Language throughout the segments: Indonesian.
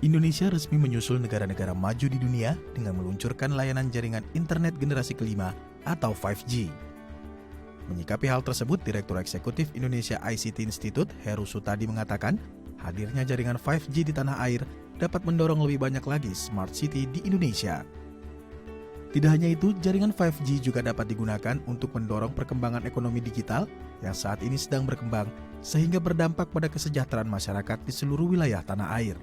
Indonesia resmi menyusul negara-negara maju di dunia dengan meluncurkan layanan jaringan internet generasi kelima atau 5G. Menyikapi hal tersebut, Direktur Eksekutif Indonesia ICT Institute, Heru Sutadi mengatakan, hadirnya jaringan 5G di tanah air dapat mendorong lebih banyak lagi smart city di Indonesia. Tidak hanya itu, jaringan 5G juga dapat digunakan untuk mendorong perkembangan ekonomi digital yang saat ini sedang berkembang sehingga berdampak pada kesejahteraan masyarakat di seluruh wilayah tanah air.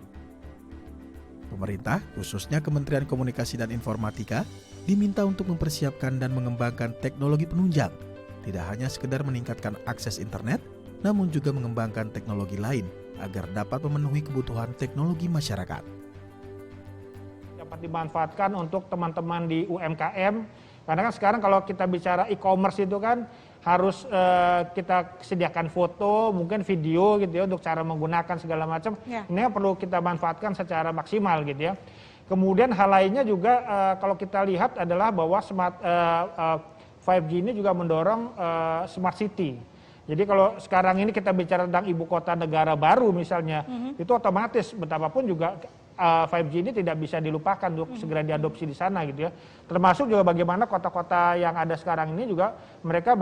Pemerintah, khususnya Kementerian Komunikasi dan Informatika, diminta untuk mempersiapkan dan mengembangkan teknologi penunjang, tidak hanya sekedar meningkatkan akses internet, namun juga mengembangkan teknologi lain agar dapat memenuhi kebutuhan teknologi masyarakat. Dapat dimanfaatkan untuk teman-teman di UMKM, karena kan sekarang kalau kita bicara e-commerce itu kan harus kita sediakan foto, mungkin video gitu ya untuk cara menggunakan segala macam. Ya. Ini perlu kita manfaatkan secara maksimal gitu ya. Kemudian hal lainnya juga kalau kita lihat adalah bahwa 5G ini juga mendorong smart city. Jadi kalau sekarang ini kita bicara tentang ibu kota negara baru misalnya, itu otomatis betapapun juga 5G ini tidak bisa dilupakan untuk segera diadopsi di sana gitu ya. Termasuk juga bagaimana kota-kota yang ada sekarang ini juga mereka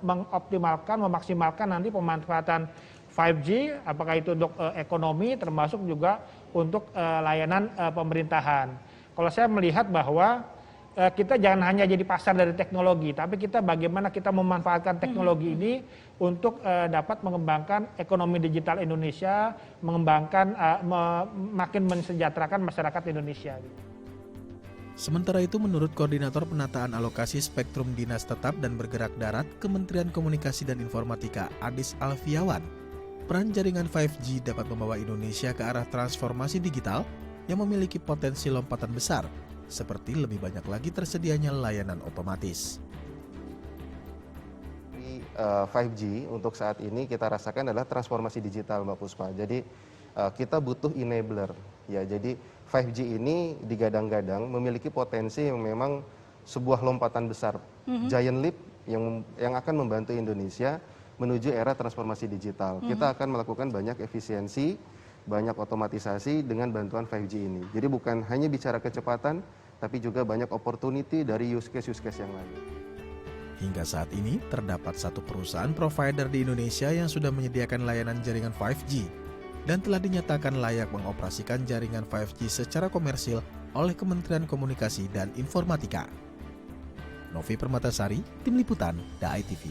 mengoptimalkan, memaksimalkan nanti pemanfaatan 5G, apakah itu untuk ekonomi termasuk juga untuk layanan pemerintahan. Kalau saya melihat bahwa kita jangan hanya jadi pasar dari teknologi, tapi kita bagaimana kita memanfaatkan teknologi ini untuk dapat mengembangkan ekonomi digital Indonesia, mengembangkan, makin mensejahterakan masyarakat Indonesia. Sementara itu, menurut Koordinator Penataan Alokasi Spektrum Dinas Tetap dan Bergerak Darat Kementerian Komunikasi dan Informatika Adis Alfiawan, peran jaringan 5G dapat membawa Indonesia ke arah transformasi digital yang memiliki potensi lompatan besar, seperti lebih banyak lagi tersedianya layanan otomatis. 5G untuk saat ini kita rasakan adalah transformasi digital, Mbak Puspa. Jadi kita butuh enabler. Ya, jadi 5G ini digadang-gadang memiliki potensi yang memang sebuah lompatan besar, giant leap yang akan membantu Indonesia menuju era transformasi digital. Kita akan melakukan banyak efisiensi, banyak otomatisasi dengan bantuan 5G ini. Jadi bukan hanya bicara kecepatan, tapi juga banyak opportunity dari use case yang lain. Hingga saat ini, terdapat satu perusahaan provider di Indonesia yang sudah menyediakan layanan jaringan 5G dan telah dinyatakan layak mengoperasikan jaringan 5G secara komersil oleh Kementerian Komunikasi dan Informatika. Novi Permatasari, Tim Liputan, DAI TV.